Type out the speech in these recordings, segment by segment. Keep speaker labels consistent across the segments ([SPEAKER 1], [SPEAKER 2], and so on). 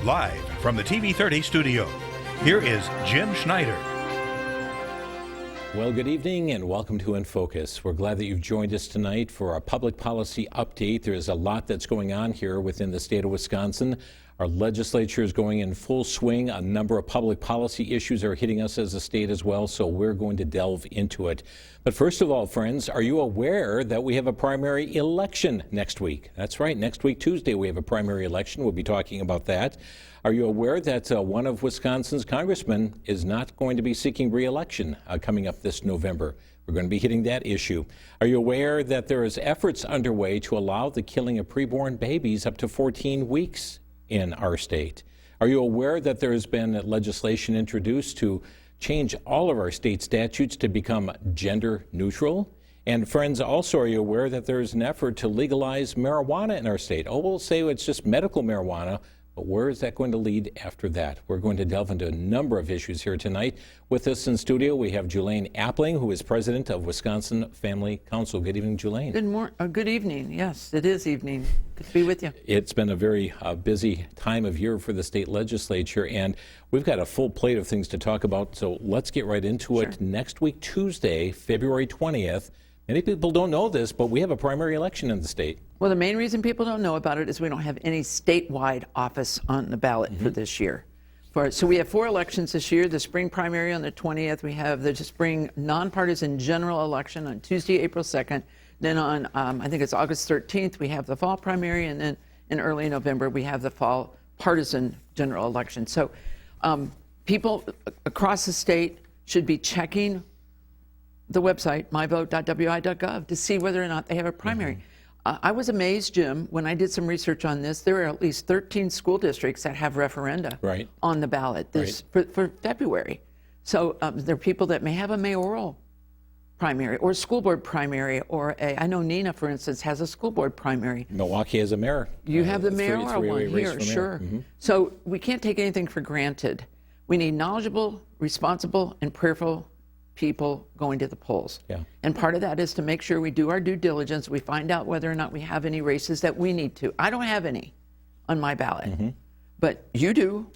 [SPEAKER 1] Live from the TV30 studio, here is Jim Schneider.
[SPEAKER 2] Well, good evening and welcome to inFocus. We're glad that you've joined us tonight for our public policy update. There's a lot that's going on here within the state of Wisconsin. Our legislature is going in full swing. A number of public policy issues are hitting us as a state as well, so we're going to delve into it. But first of all, friends, are you aware that we have a primary election next week? That's right, next week, Tuesday, we have a primary election. We'll be talking about that. Are you aware that one of Wisconsin's congressmen is not going to be seeking re-election coming up this November? We're going to be hitting that issue. Are you aware that there is efforts underway to allow the killing of preborn babies up to 14 weeks in our state? Are you aware that there has been legislation introduced to change all of our state statutes to become gender neutral? And friends, also, are you aware that there is an effort to legalize marijuana in our state? Oh, we'll say it's just medical marijuana, but where is that going to lead after that? We're going to delve into a number of issues here tonight. With us in studio, we have Julaine Appling, who is president of Wisconsin Family Council. Good evening, Julaine.
[SPEAKER 3] Good evening. Yes, it is evening. Good to be with you.
[SPEAKER 2] It's been a very busy time of year for the state legislature, and we've got a full plate of things to talk about, so let's get right into it. Next week, Tuesday, February 20th, many people don't know this, but we have a primary election in the state.
[SPEAKER 3] Well, the main reason people don't know about it is we don't have any statewide office on the ballot for this year. So we have 4 elections this year, the spring primary on the 20th. We have the spring nonpartisan general election on Tuesday, April 2nd. Then on, I think it's August 13th, we have the fall primary. And then in early November, we have the fall partisan general election. So people across the state should be checking the website, myvote.wi.gov, to see whether or not they have a primary. I was amazed, Jim, when I did some research on this. There are at least 13 school districts that have referenda on the ballot for February. So there are people that may have a mayoral primary or a school board primary, or I know Nina, for instance, has a school board primary.
[SPEAKER 2] Milwaukee has a mayor.
[SPEAKER 3] You have the mayoral one here, sure. So we can't take anything for granted. We need knowledgeable, responsible, and prayerful people going to the polls. And part of that is to make sure we do our due diligence. We find out whether or not we have any races that we need to. I don't have any on my ballot, but you do.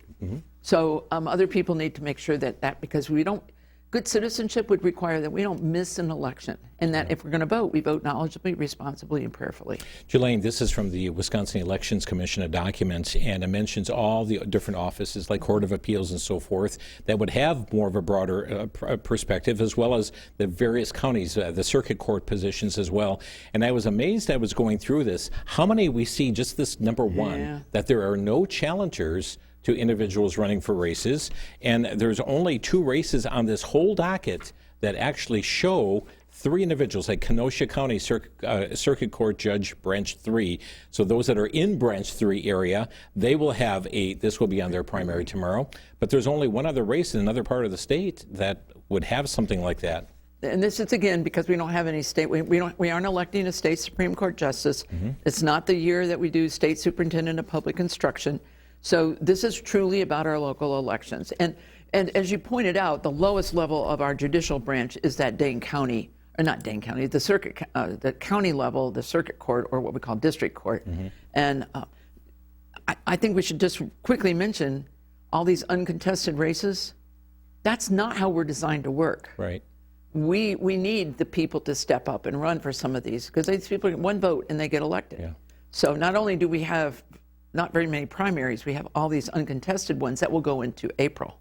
[SPEAKER 3] So other people need to make sure that because we don't, good citizenship would require that we don't miss an election, and that if we're going to vote, we vote knowledgeably, responsibly, and prayerfully.
[SPEAKER 2] Julaine, this is from the Wisconsin Elections Commission, a document, and it mentions all the different offices like Court of Appeals and so forth that would have more of a broader perspective, as well as the various counties, the circuit court positions as well. And I was amazed, I was going through this, how many we see, just this number one, that there are no challengers to individuals running for races, and there's only 2 races on this whole docket that actually show 3 individuals, like Kenosha County Circuit Court Judge Branch 3. So those that are in Branch 3 area, they will have this will be on their primary tomorrow. But there's only one other race in another part of the state that would have something like that.
[SPEAKER 3] And this is, again, because we don't have any state, we aren't electing a state Supreme Court justice. It's not the year that we do state superintendent of public instruction. So this is truly about our local elections. And as you pointed out, the lowest level of our judicial branch is that Dane County, or not Dane County, the county level, the circuit court, or what we call district court. And I think we should just quickly mention all these uncontested races. That's not how we're designed to work. We need the people to step up and run for some of these, because these people get 1 vote and they get elected. So not only do we have not very many primaries, we have all these uncontested ones that will go into April.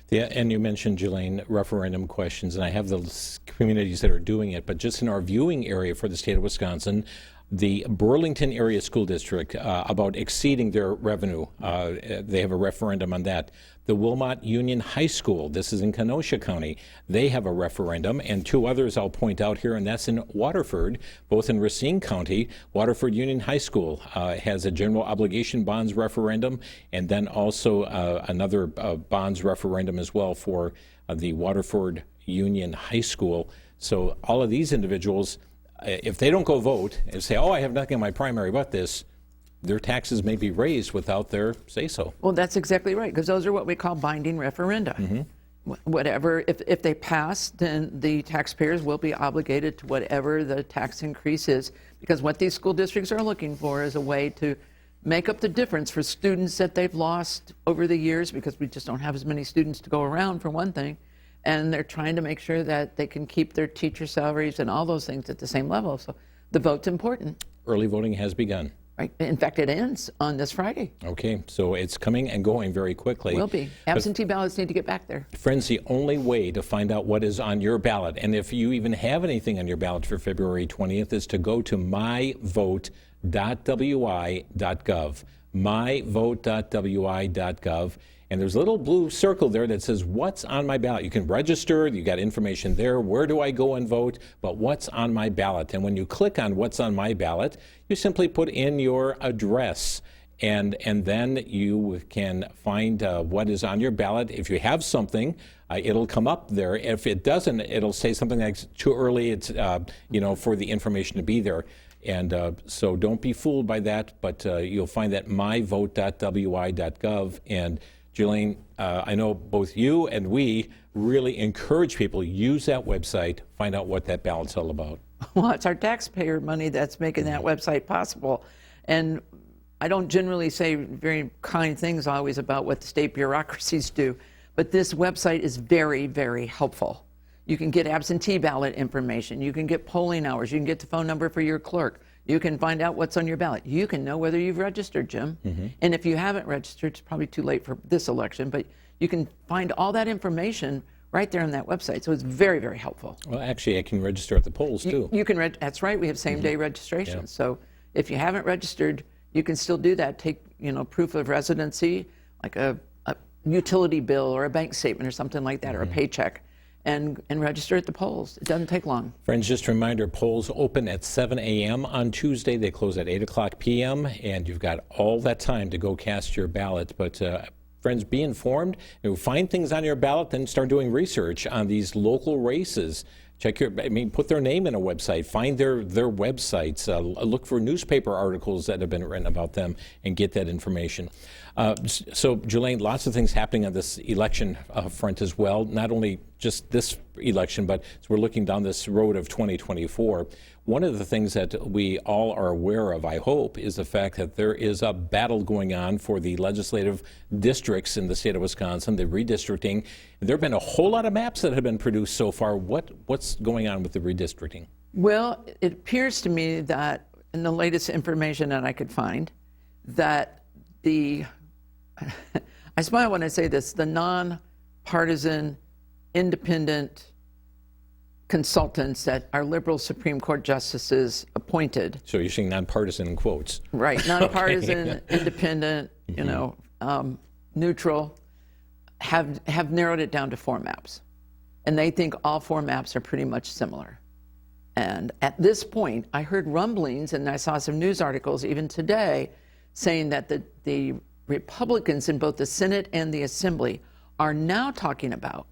[SPEAKER 2] Yeah, and you mentioned, Julaine, referendum questions, and I have the communities that are doing it, but just in our viewing area for the state of Wisconsin, the Burlington Area School District about exceeding their revenue. They have a referendum on that. The Wilmot Union High School, this is in Kenosha County, they have a referendum, and 2 others I'll point out here, and that's in Waterford, both in Racine County. Waterford Union High School has a general obligation bonds referendum, and then also another bonds referendum as well for the Waterford Union High School. So all of these individuals, if they don't go vote and say, oh, I have nothing in my primary but this, their taxes may be raised without their say-so.
[SPEAKER 3] Well, that's exactly right, because those are what we call binding referenda. Whatever, if they pass, then the taxpayers will be obligated to whatever the tax increase is, because what these school districts are looking for is a way to make up the difference for students that they've lost over the years, because we just don't have as many students to go around, for one thing. And they're trying to make sure that they can keep their teacher salaries and all those things at the same level. So the vote's important.
[SPEAKER 2] Early voting has begun.
[SPEAKER 3] Right. In fact, it ends on this Friday.
[SPEAKER 2] Okay, so it's coming and going very quickly.
[SPEAKER 3] Will be. Absentee ballots need to get back there.
[SPEAKER 2] Friends, the only way to find out what is on your ballot, and if you even have anything on your ballot for February 20th, is to go to myvote.wi.gov. myvote.wi.gov. And there's a little blue circle there that says, what's on my ballot? You can register, you got information there, where do I go and vote, but what's on my ballot? And when you click on what's on my ballot, you simply put in your address, and then you can find what is on your ballot. If you have something, it'll come up there. If it doesn't, it'll say something like too early, it's for the information to be there. And so don't be fooled by that, but you'll find that myvote.wi.gov. And Jelaine, I know both you and we really encourage people to use that website, find out what that ballot's all about.
[SPEAKER 3] Well, it's our taxpayer money that's making that website possible. And I don't generally say very kind things always about what the state bureaucracies do, but this website is very, very helpful. You can get absentee ballot information. You can get polling hours. You can get the phone number for your clerk. You can find out what's on your ballot. You can know whether you've registered, Jim. And if you haven't registered, it's probably too late for this election, but you can find all that information right there on that website. So it's very, very helpful.
[SPEAKER 2] Well, actually, I can register at the polls, too.
[SPEAKER 3] You can, that's right. We have same-day registration.
[SPEAKER 2] Yeah.
[SPEAKER 3] So if you haven't registered, you can still do that. Take, proof of residency, like a utility bill or a bank statement or something like that, or a paycheck. And register at the polls. It doesn't take long.
[SPEAKER 2] Friends, just a reminder, polls open at 7 a.m. on Tuesday. They close at 8 o'clock p.m., and you've got all that time to go cast your ballot. But friends, be informed. Find things on your ballot, then start doing research on these local races. Put their name in a website. Find their websites. Look for newspaper articles that have been written about them and get that information. So, Jelaine, lots of things happening on this election front as well. Not only just this election, but as we're looking down this road of 2024. One of the things that we all are aware of, I hope, is the fact that there is a battle going on for the legislative districts in the state of Wisconsin, the redistricting. There have been a whole lot of maps that have been produced so far. What's going on with the redistricting?
[SPEAKER 3] Well, it appears to me that in the latest information that I could find, that I smile when I say this, the non-partisan, independent consultants that our liberal Supreme Court justices appointed.
[SPEAKER 2] So you're saying nonpartisan in quotes.
[SPEAKER 3] Right, nonpartisan, independent, neutral, have narrowed it down to 4 maps. And they think all 4 maps are pretty much similar. And at this point, I heard rumblings, and I saw some news articles even today, saying that the Republicans in both the Senate and the Assembly are now talking about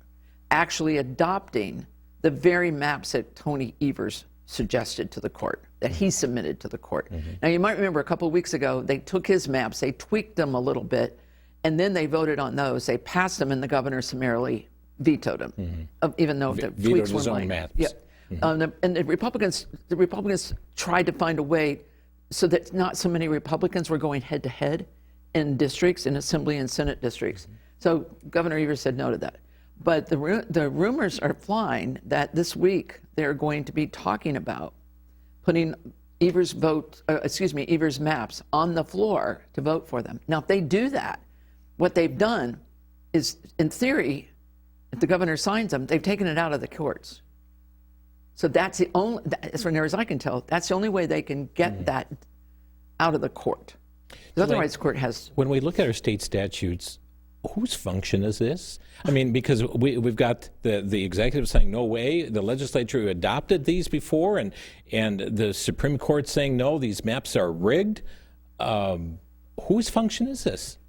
[SPEAKER 3] actually adopting the very maps that Tony Evers suggested to the court, that he submitted to the court. Now, you might remember a couple of weeks ago, they took his maps, they tweaked them a little bit, and then they voted on those. They passed them, and the governor summarily vetoed them, even though the tweaks weren't made.
[SPEAKER 2] Maps.
[SPEAKER 3] Yeah. And the Republicans tried to find a way so that not so many Republicans were going head-to-head in districts, in Assembly and Senate districts. So Governor Evers said no to that. But the rumors are flying that this week they're going to be talking about putting Evers' maps on the floor to vote for them. Now, if they do that, what they've done is, in theory, if the governor signs them, they've taken it out of the courts. So that's the only, as far as I can tell, that's the only way they can get that out of the court. Otherwise, the court has.
[SPEAKER 2] When we look at our state statutes, whose function is this? I mean, because we've got the executive saying no way, the legislature adopted these before, and the Supreme Court saying no, these maps are rigged. Whose function is this?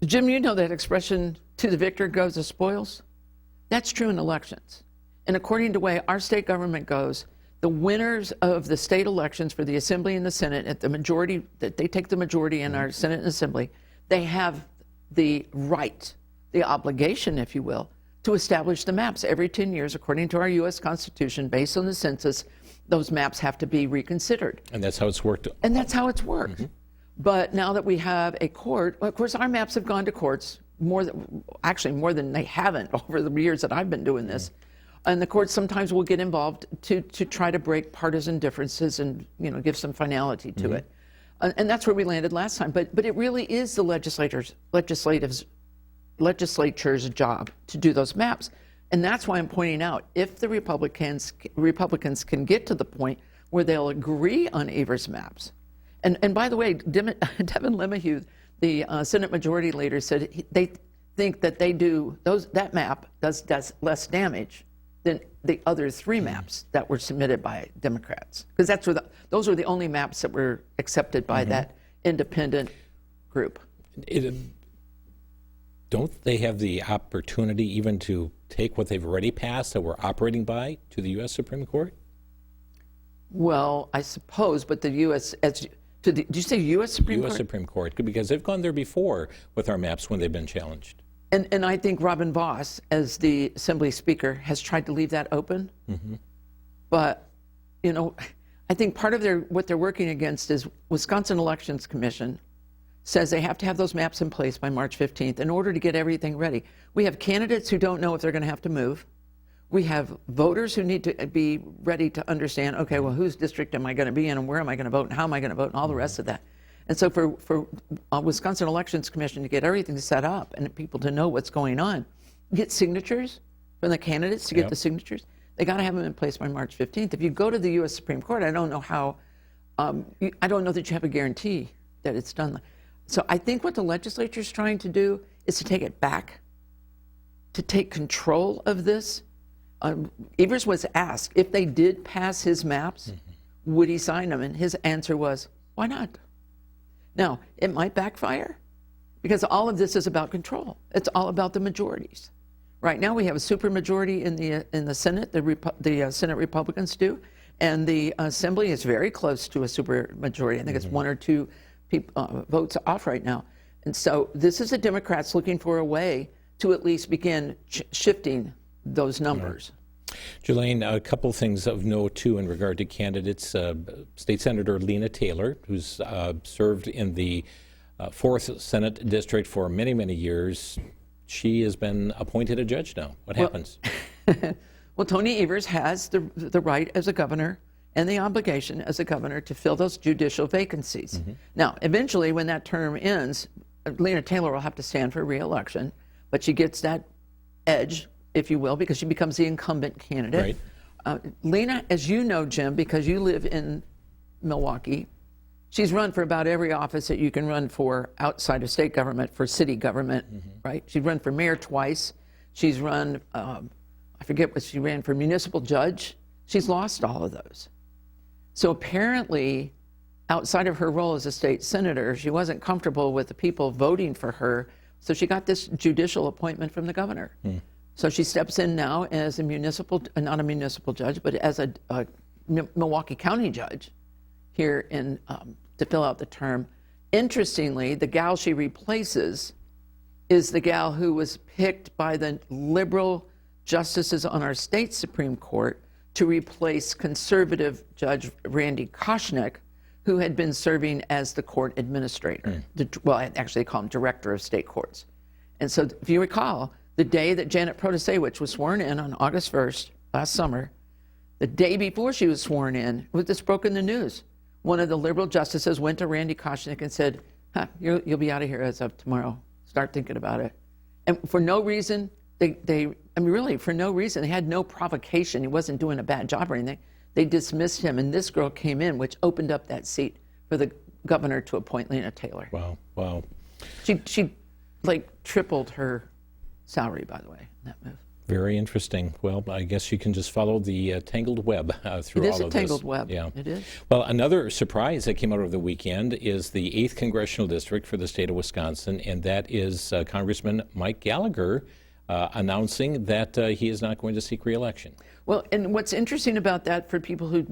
[SPEAKER 3] Jim, you know that expression, to the victor goes the spoils? That's true in elections. And according to the way our state government goes, the winners of the state elections for the Assembly and the Senate, at the majority, that they take the majority in our Senate and Assembly, they have the right, the obligation, if you will, to establish the maps. Every 10 years, according to our U.S. Constitution, based on the census, those maps have to be reconsidered.
[SPEAKER 2] And that's how it's worked.
[SPEAKER 3] And that's how it's worked. But now that we have a court, of course, our maps have gone to courts more than they haven't over the years that I've been doing this. And the courts sometimes will get involved to try to break partisan differences and give some finality to it. And that's where we landed last time. But it really is the legislature's job to do those maps. And that's why I'm pointing out, if the Republicans can get to the point where they'll agree on Evers' maps. And by the way, Devin LeMahieu, the Senate Majority Leader, said they think that that map does less damage than the other three maps that were submitted by Democrats, because those were the only maps that were accepted by that independent group.
[SPEAKER 2] Don't they have the opportunity even to take what they've already passed that we're operating by to the U.S. Supreme Court?
[SPEAKER 3] Well, I suppose, but the U.S. Did you say U.S. Supreme Court?
[SPEAKER 2] U.S. Supreme Court, because they've gone there before with our maps when they've been challenged.
[SPEAKER 3] And I think Robin Vos, as the Assembly Speaker, has tried to leave that open. But, I think part of what they're working against is Wisconsin Elections Commission says they have to have those maps in place by March 15th in order to get everything ready. We have candidates who don't know if they're going to have to move. We have voters who need to be ready to understand, okay, well, whose district am I going to be in, and where am I going to vote, and how am I going to vote, and all the rest of that. And so for Wisconsin Elections Commission to get everything set up and people to know what's going on, get signatures from the candidates to get the signatures, they got to have them in place by March 15th. If you go to the U.S. Supreme Court, I don't know how, I don't know that you have a guarantee that it's done. So I think what the legislature is trying to do is to take it back, to take control of this. Evers was asked if they did pass his maps, would he sign them? And his answer was, why not? Now, it might backfire because all of this is about control. It's all about the majorities. Right now, we have a supermajority in the Senate. The Senate Republicans do, and the Assembly is very close to a supermajority. I think it's one or two votes off right now. And so this is the Democrats looking for a way to at least begin shifting those numbers.
[SPEAKER 2] Jelaine, a couple things of note, too, in regard to candidates. State Senator Lena Taylor, who's served in the 4th Senate District for many, many years, she has been appointed a judge now. What happens?
[SPEAKER 3] Well, Tony Evers has the right as a governor and the obligation as a governor to fill those judicial vacancies. Now, eventually, when that term ends, Lena Taylor will have to stand for re-election, but she gets that edge, if you will, because she becomes the incumbent candidate. Right. Lena, as you know, Jim, because you live in Milwaukee, she's run for about every office that you can run for outside of state government, for city government, right? She's run for mayor twice. She's run, I forget what she ran for, municipal judge. She's lost all of those. So apparently, outside of her role as a state senator, she wasn't comfortable with the people voting for her, so she got this judicial appointment from the governor. So she steps in now as not a municipal judge, but as a Milwaukee County judge here to fill out the term. Interestingly, the gal she replaces is the gal who was picked by the liberal justices on our state Supreme Court to replace conservative Judge Randy Koshnick, who had been serving as the court administrator. Well, actually they call him director of state courts. And so if you recall, the day that Janet Protasewicz was sworn in on August 1st, last summer, the day before she was sworn in, this broke in the news. One of the liberal justices went to Randy Koshnick and said, you'll be out of here as of tomorrow. Start thinking about it. And for no reason, for no reason. They had no provocation. He wasn't doing a bad job or anything. They dismissed him, and this girl came in, which opened up that seat for the governor to appoint Lena Taylor.
[SPEAKER 2] Wow.
[SPEAKER 3] She tripled her salary, by the way, in that move.
[SPEAKER 2] Very interesting. Well, I guess you can just follow the tangled web through all of this.
[SPEAKER 3] It is a tangled web.
[SPEAKER 2] Yeah.
[SPEAKER 3] It is.
[SPEAKER 2] Well, another surprise that came out over the weekend is the 8th Congressional District for the state of Wisconsin, and that is Congressman Mike Gallagher announcing that he is not going to seek re-election.
[SPEAKER 3] Well, and what's interesting about that for people who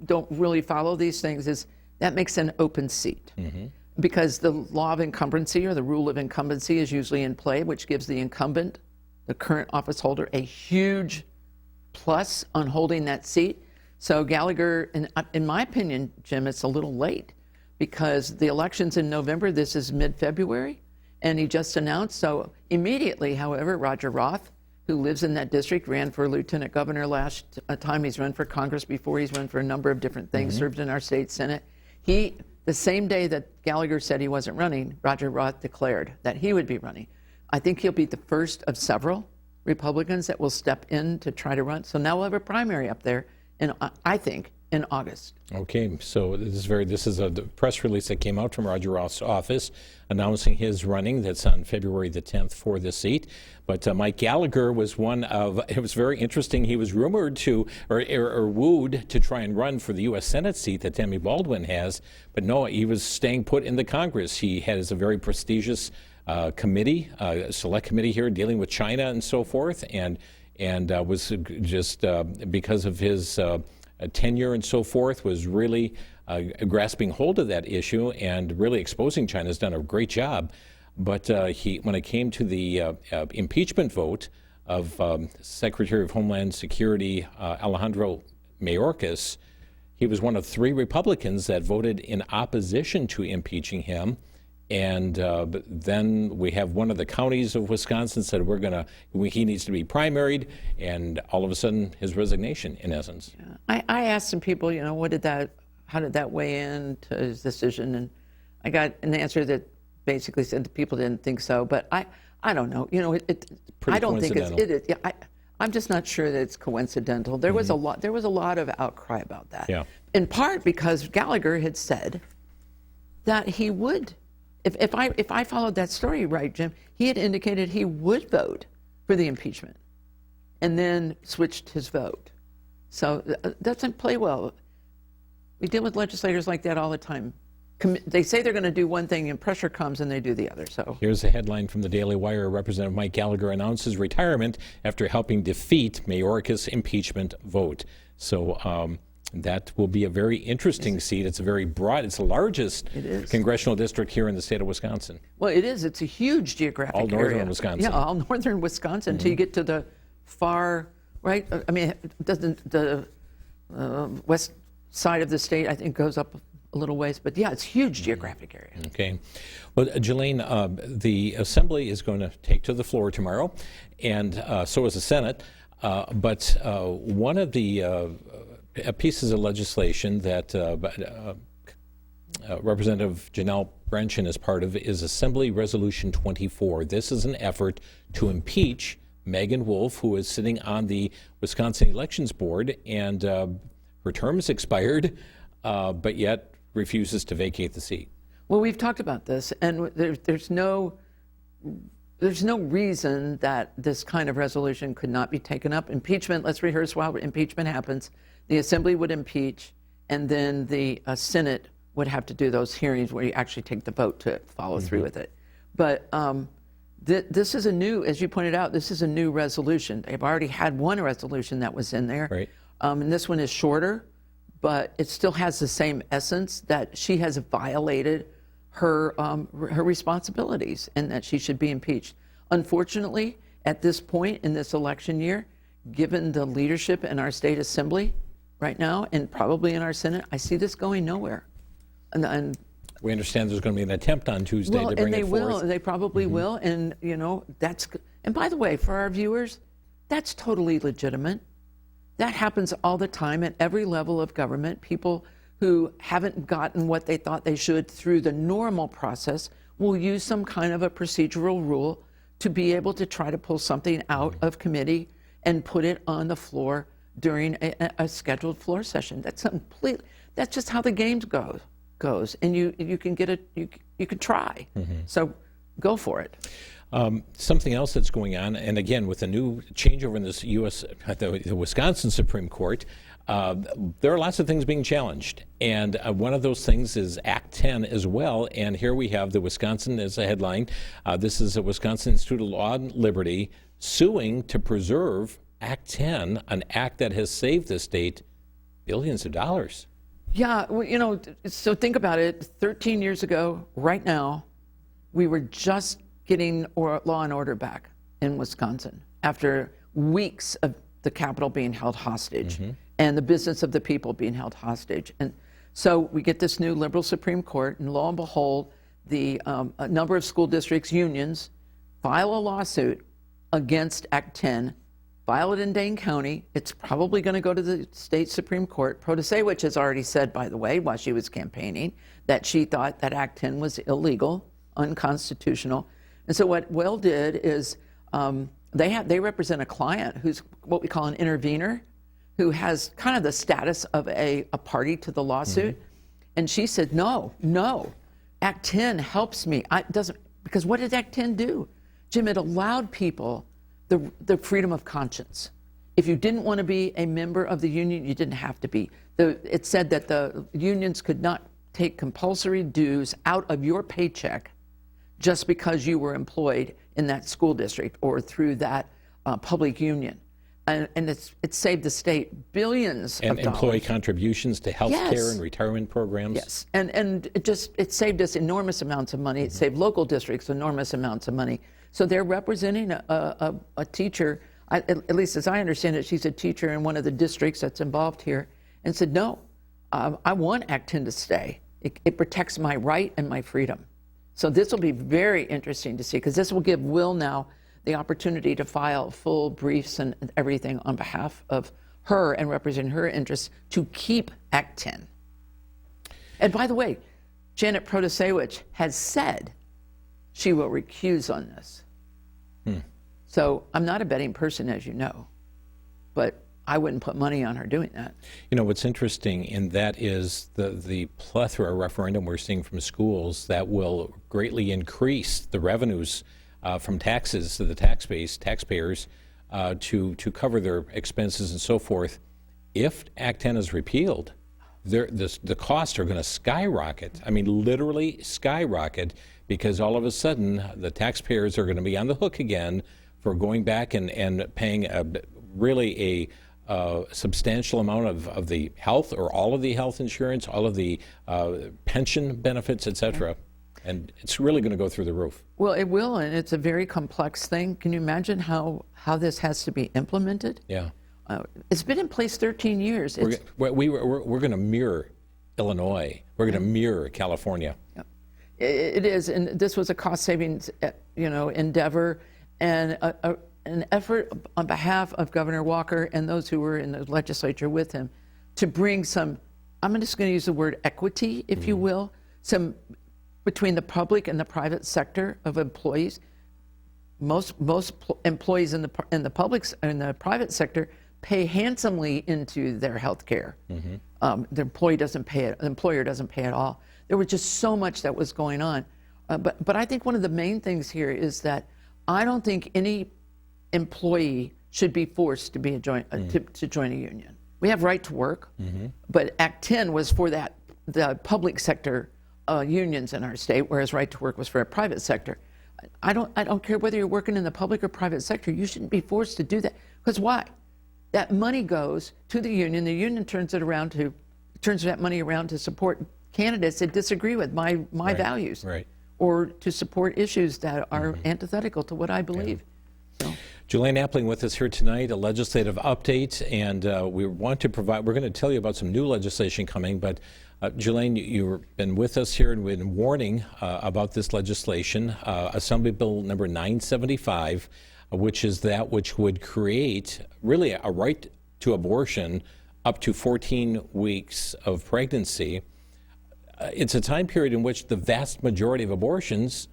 [SPEAKER 3] don't really follow these things is that makes an open seat. Because the law of incumbency or the rule of incumbency is usually in play, which gives the incumbent, the current office holder, a huge plus on holding that seat. So Gallagher, in my opinion, Jim, it's a little late because the election's in November. This is mid-February, and he just announced. So immediately, however, Roger Roth, who lives in that district, ran for lieutenant governor last time. He's run for Congress before. He's run for a number of different things, served in our state Senate. The same day that Gallagher said he wasn't running, Roger Roth declared that he would be running. I think he'll be the first of several Republicans that will step in to try to run. So now we'll have a primary up there, I think, in August.
[SPEAKER 2] Okay, so this is the press release that came out from Roger Roth's office announcing his running. That's on February the 10th for the seat. But Mike Gallagher was one of, it was very interesting, he was rumored to, or wooed to try and run for the U.S. Senate seat that Tammy Baldwin has, but no, he was staying put in the Congress. He has a very prestigious committee, select committee here dealing with China and so forth, and was just, because of his tenure and so forth, was really grasping hold of that issue and really exposing China. Has done a great job. But when it came to the impeachment vote of Secretary of Homeland Security Alejandro Mayorkas, he was one of 3 Republicans that voted in opposition to impeaching him. And then we have one of the counties of Wisconsin said he needs to be primaried, and all of a sudden his resignation, in essence.
[SPEAKER 3] Yeah. I asked some people, how did that weigh in to his decision? And I got an answer that basically said that people didn't think so. But I don't know. I don't think it is. Yeah, I'm just not sure that it's coincidental. There was a lot of outcry about that.
[SPEAKER 2] Yeah.
[SPEAKER 3] In part because Gallagher had said that he would. If I followed that story right, Jim, he had indicated he would vote for the impeachment and then switched his vote. So that doesn't play well. We deal with legislators like that all the time. They say they're going to do one thing and pressure comes and they do the other. So
[SPEAKER 2] here's a headline from the Daily Wire. Representative Mike Gallagher announces retirement after helping defeat Mayorkas' impeachment vote. So that will be a very interesting seat. It's a very broad, it's the largest congressional district here in the state of Wisconsin.
[SPEAKER 3] Well, it is. It's a huge geographic area.
[SPEAKER 2] All northern Wisconsin.
[SPEAKER 3] Yeah, all northern Wisconsin until you get to the far right. I mean, the west side of the state, I think, goes up a little ways. But yeah, it's a huge geographic area.
[SPEAKER 2] Okay. Well, Jelaine, the Assembly is going to take to the floor tomorrow, and so is the Senate. But one of the pieces of legislation that Representative Janelle Brenchen is part of is Assembly Resolution 24. This is an effort to impeach Megan Wolf, who is sitting on the Wisconsin Elections Board, and her term is expired, but yet refuses to vacate the seat.
[SPEAKER 3] Well, we've talked about this, and there's no reason that this kind of resolution could not be taken up. Impeachment, let's rehearse while impeachment happens. The Assembly would impeach, and then the Senate would have to do those hearings where you actually take the vote to follow through with it. But this is a new, as you pointed out, this is a new resolution. They've already had one resolution that was in there.
[SPEAKER 2] Right.
[SPEAKER 3] And this one is shorter, but it still has the same essence that she has violated her responsibilities and that she should be impeached. Unfortunately, at this point in this election year, given the leadership in our state assembly right now and probably in our Senate, I see this going nowhere. And
[SPEAKER 2] we understand there's going to be an attempt on Tuesday to bring it forth.
[SPEAKER 3] Well, and they probably will. And, that's, and by the way, for our viewers, that's totally legitimate. That happens all the time at every level of government. People who haven't gotten what they thought they should through the normal process will use some kind of a procedural rule to be able to try to pull something out of committee and put it on the floor during a scheduled floor session. That's just how the game goes. And you can get it, you can try. So go for it.
[SPEAKER 2] Something else that's going on, and again, with a new changeover in this the Wisconsin Supreme Court, there are lots of things being challenged. And one of those things is Act 10 as well. And here we have the Wisconsin as a headline. This is a Wisconsin Institute of Law and Liberty suing to preserve Act 10, an act that has saved the state billions of dollars.
[SPEAKER 3] Yeah, well, so think about it. 13 years ago, right now, we were just getting law and order back in Wisconsin after weeks of the Capitol being held hostage and the business of the people being held hostage. And So we get this new liberal Supreme Court, and lo and behold, a number of school districts, unions, file a lawsuit against Act 10, file it in Dane County. It's probably going to go to the state Supreme Court. Protasewicz has already said, by the way, while she was campaigning, that she thought that Act 10 was illegal, unconstitutional. And so what Will did is they represent a client who's what we call an intervener, who has kind of the status of a party to the lawsuit. And she said, no, Act 10 helps me. Because what did Act 10 do? Jim, it allowed people the freedom of conscience. If you didn't want to be a member of the union, you didn't have to be. It said that the unions could not take compulsory dues out of your paycheck just because you were employed in that school district or through that public union. And it saved the state billions of dollars.
[SPEAKER 2] And employee contributions to health care and retirement programs.
[SPEAKER 3] Yes, and it saved us enormous amounts of money. It saved local districts enormous amounts of money. So they're representing a teacher, at least as I understand it, she's a teacher in one of the districts that's involved here, and said, no, I want Act 10 to stay. It protects my right and my freedom. So this will be very interesting to see, because this will give Will now the opportunity to file full briefs and everything on behalf of her and represent her interests to keep Act 10. And by the way, Janet Protasewicz has said she will recuse on this. So I'm not a betting person, as you know, but I wouldn't put money on her doing that.
[SPEAKER 2] You know, what's interesting in that is the plethora of referendum we're seeing from schools that will greatly increase the revenues from taxes to the taxpayers to cover their expenses and so forth. If Act 10 is repealed, the costs are going to skyrocket. I mean, literally skyrocket, because all of a sudden the taxpayers are going to be on the hook again for going back and paying really a substantial amount of the health, or all of the health insurance, all of the pension benefits, etc. And it's really going to go through the roof.
[SPEAKER 3] Well, it will, and it's a very complex thing. Can you imagine how this has to be implemented?
[SPEAKER 2] Yeah.
[SPEAKER 3] It's been in place 13 years.
[SPEAKER 2] We're going to mirror Illinois. We're going to mirror California.
[SPEAKER 3] Yep. It is, and this was a cost savings, endeavor, and an effort on behalf of Governor Walker and those who were in the legislature with him to bring some, I'm just going to use the word equity, if you will, some between the public and the private sector of employees. Most employees in the private sector pay handsomely into their health care. The employer doesn't pay it all. There was just so much that was going on. But I think one of the main things here is that I don't think any employee should be forced to be to join a union. We have right to work, but Act 10 was for the public sector unions in our state, whereas right to work was for a private sector. I don't care whether you're working in the public or private sector. You shouldn't be forced to do that. Because why? That money goes to the union. The union turns that money around to support candidates that disagree with my values, or to support issues that are antithetical to what I believe. So.
[SPEAKER 2] Julianne Appling with us here tonight, a legislative update, and we're going to tell you about some new legislation coming, but Julianne, you've been with us here and we've been warning about this legislation, Assembly Bill number 975, which is that which would create really a right to abortion up to 14 weeks of pregnancy. It's a time period in which the vast majority of abortions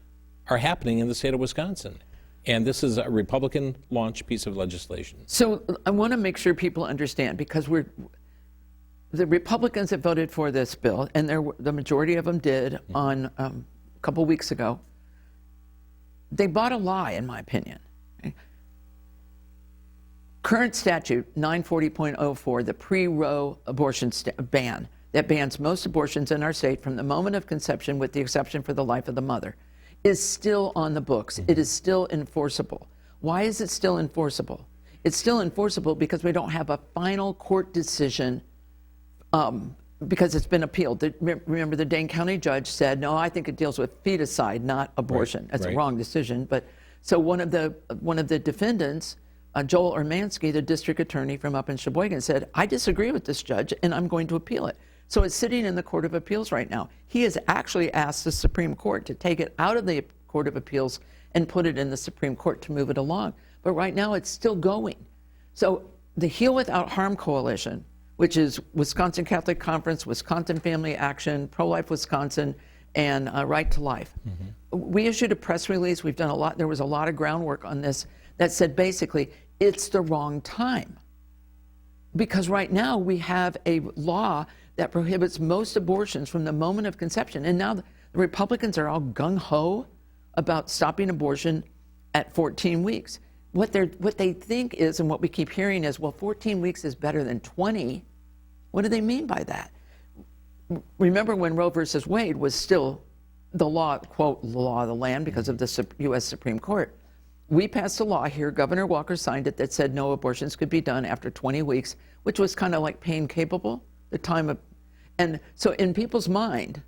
[SPEAKER 2] are happening in the state of Wisconsin. And this is a Republican-launched piece of legislation.
[SPEAKER 3] So I want to make sure people understand, because the Republicans that voted for this bill, and the majority of them did on a couple weeks ago, they bought a lie, in my opinion. Current statute 940.04, the pre-Roe abortion ban, that bans most abortions in our state from the moment of conception, with the exception for the life of the mother, is still on the books. It is still enforceable. Why is it still enforceable? It's still enforceable because we don't have a final court decision, because it's been appealed. Remember, the Dane County judge said, no, I think it deals with feticide, not abortion. That's a wrong decision. But so one of the defendants, Joel Urmanski, the district attorney from up in Sheboygan, said, I disagree with this judge and I'm going to appeal it. So it's sitting in the Court of Appeals right now. He has actually asked the Supreme Court to take it out of the Court of Appeals and put it in the Supreme Court to move it along. But right now it's still going. So the Heal Without Harm Coalition, which is Wisconsin Catholic Conference, Wisconsin Family Action, Pro-Life Wisconsin, and Right to Life. We issued a press release. We've done a lot. There was a lot of groundwork on this that said basically it's the wrong time. Because right now we have a law that prohibits most abortions from the moment of conception. And now the Republicans are all gung-ho about stopping abortion at 14 weeks. What they think is, and what we keep hearing is, well, 14 weeks is better than 20. What do they mean by that? Remember when Roe versus Wade was still the law, quote, law of the land because of the U.S. Supreme Court. We passed a law here, Governor Walker signed it, that said no abortions could be done after 20 weeks, which was kind of like pain capable, the time of, and so in people's mind,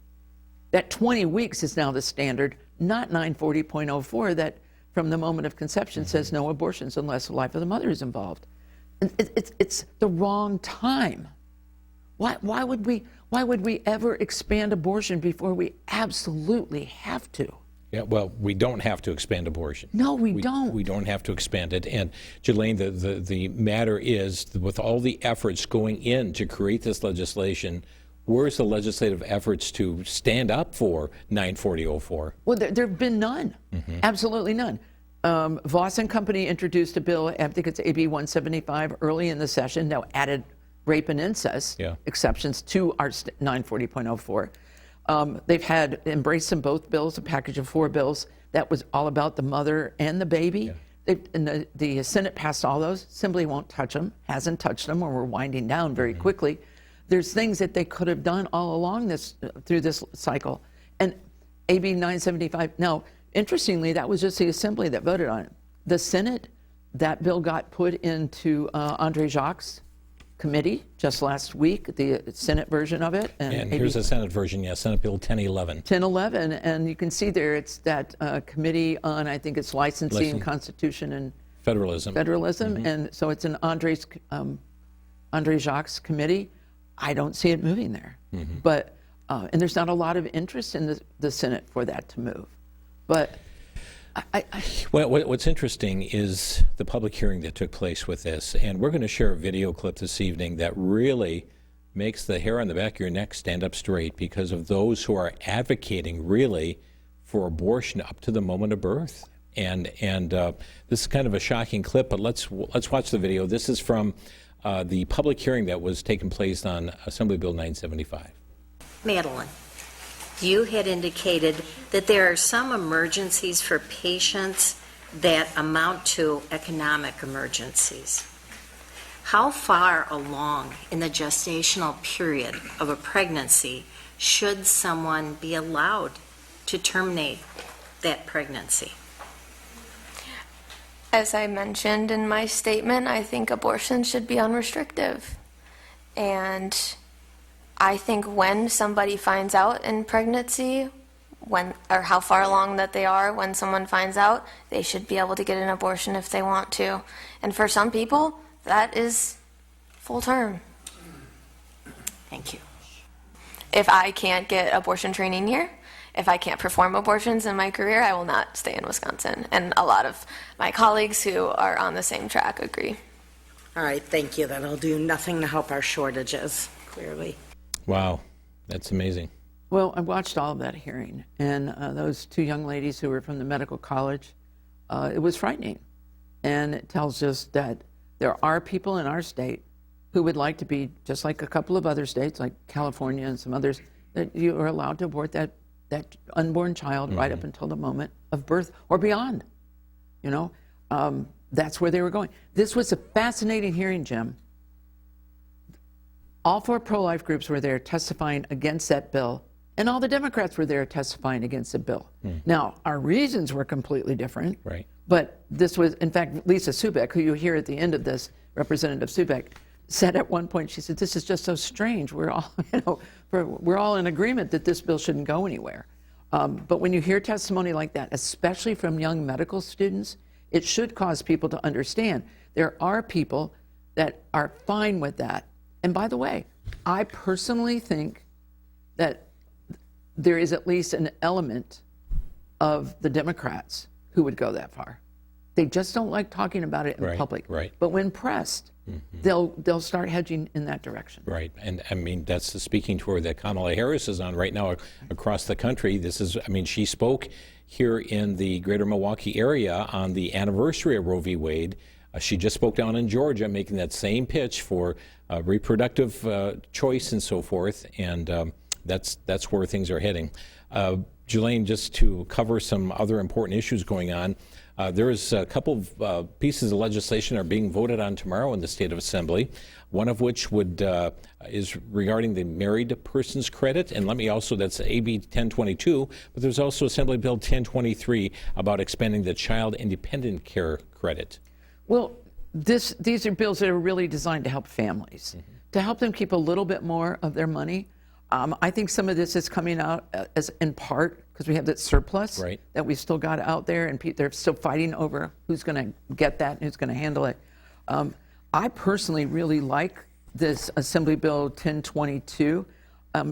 [SPEAKER 3] that 20 weeks is now the standard, not 940.04 that from the moment of conception says no abortions unless the life of the mother is involved. It's the wrong time. Why would we ever expand abortion before we absolutely have to?
[SPEAKER 2] Yeah, well, we don't have to expand abortion.
[SPEAKER 3] No, we don't.
[SPEAKER 2] We don't have to expand it. And Jelaine, the matter is, with all the efforts going in to create this legislation, where's the legislative efforts to stand up for 940.04?
[SPEAKER 3] Well, there have been none. Absolutely none. Voss and Company introduced a bill, I think it's AB 175, early in the session, now added rape and incest exceptions to our 940.04. They've had embraced in both bills, a package of 4 bills that was all about the mother and the baby. And the Senate passed all those. Assembly won't touch them, hasn't touched them, or we're winding down very quickly. There's things that they could have done all along this through this cycle. And AB 975. Now, interestingly, that was just the Assembly that voted on it. The Senate, that bill got put into Andre Jacques' committee just last week, the Senate version of it.
[SPEAKER 2] And here's the Senate version, Senate Bill 1011.
[SPEAKER 3] 1011, and you can see there it's that committee on, I think it's licensing, Constitution, and
[SPEAKER 2] Federalism.
[SPEAKER 3] And so it's an Andre Jacques committee. I don't see it moving there. But, and there's not a lot of interest in the Senate for that to move. But
[SPEAKER 2] Well, what's interesting is the public hearing that took place with this, and we're going to share a video clip this evening that really makes the hair on the back of your neck stand up straight because of those who are advocating really for abortion up to the moment of birth. And this is kind of a shocking clip, but let's watch the video. This is from the public hearing that was taking place on Assembly Bill 975.
[SPEAKER 4] Madeline, you had indicated that there are some emergencies for patients that amount to economic emergencies. How far along in the gestational period of a pregnancy should someone be allowed to terminate that pregnancy?
[SPEAKER 5] As I mentioned in my statement, I think abortion should be unrestricted. And I think when somebody finds out in pregnancy, or how far along that they are when someone finds out, they should be able to get an abortion if they want to. And for some people, that is full term.
[SPEAKER 4] Thank you.
[SPEAKER 5] If I can't get abortion training here, if I can't perform abortions in my career, I will not stay in Wisconsin. And a lot of my colleagues who are on the same track agree.
[SPEAKER 4] All right, thank you. That'll do nothing to help our shortages, clearly.
[SPEAKER 2] Wow, that's amazing.
[SPEAKER 3] Well, I watched all of that hearing, and those 2 young ladies who were from the medical college, it was frightening. And it tells us that there are people in our state who would like to be, just like a couple of other states, like California and some others, that you are allowed to abort that unborn child right up until the moment of birth or beyond. You know, that's where they were going. This was a fascinating hearing, Jim. All 4 pro-life groups were there testifying against that bill, and all the Democrats were there testifying against the bill. Now, our reasons were completely different.
[SPEAKER 2] Right.
[SPEAKER 3] But this was, in fact, Lisa Subeck, who you hear at the end of this, Representative Subeck, said at one point, she said, "This is just so strange. We're all, we're all in agreement that this bill shouldn't go anywhere." But when you hear testimony like that, especially from young medical students, it should cause people to understand there are people that are fine with that. And by the way, I personally think that there is at least an element of the Democrats who would go that far. They just don't like talking about it in public.
[SPEAKER 2] Right.
[SPEAKER 3] But when pressed, they'll start hedging in that direction.
[SPEAKER 2] Right. And I mean, that's the speaking tour that Kamala Harris is on right now across the country. This is, I mean, she spoke here in the greater Milwaukee area on the anniversary of Roe v. Wade. She just spoke down in Georgia, making that same pitch for reproductive choice and so forth. And that's where things are heading. Jelaine, just to cover some other important issues going on, there is a couple of pieces of legislation are being voted on tomorrow in the State of Assembly, one of which is regarding the married person's credit. And let me also, that's AB 1022, but there's also Assembly Bill 1023 about expanding the child independent care credit.
[SPEAKER 3] Well, these are bills that are really designed to help families, to help them keep a little bit more of their money. I think some of this is coming out as in part because we have that surplus that we've still got out there, and they're still fighting over who's going to get that and who's going to handle it. I personally really like this Assembly Bill 1022.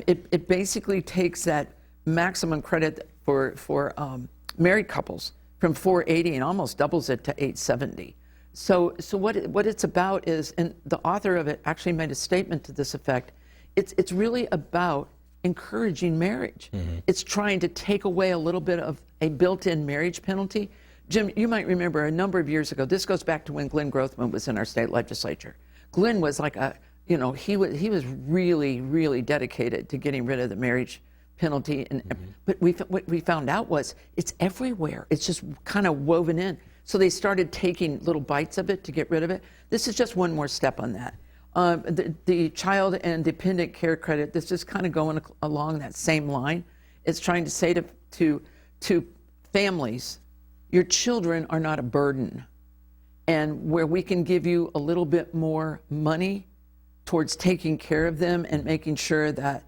[SPEAKER 3] It basically takes that maximum credit for married couples from $480 and almost doubles it to $870. So what it's about is, and the author of it actually made a statement to this effect, it's really about encouraging marriage. It's trying to take away a little bit of a built-in marriage penalty. Jim, you might remember a number of years ago, this goes back to when Glenn Grothman was in our state legislature. Glenn was like he was really, really dedicated to getting rid of the marriage penalty. But what we found out was it's everywhere. It's just kind of woven in. So they started taking little bites of it to get rid of it. This is just one more step on that. The child and dependent care credit, this is kind of going along that same line. It's trying to say to families, your children are not a burden. And where we can give you a little bit more money towards taking care of them and making sure that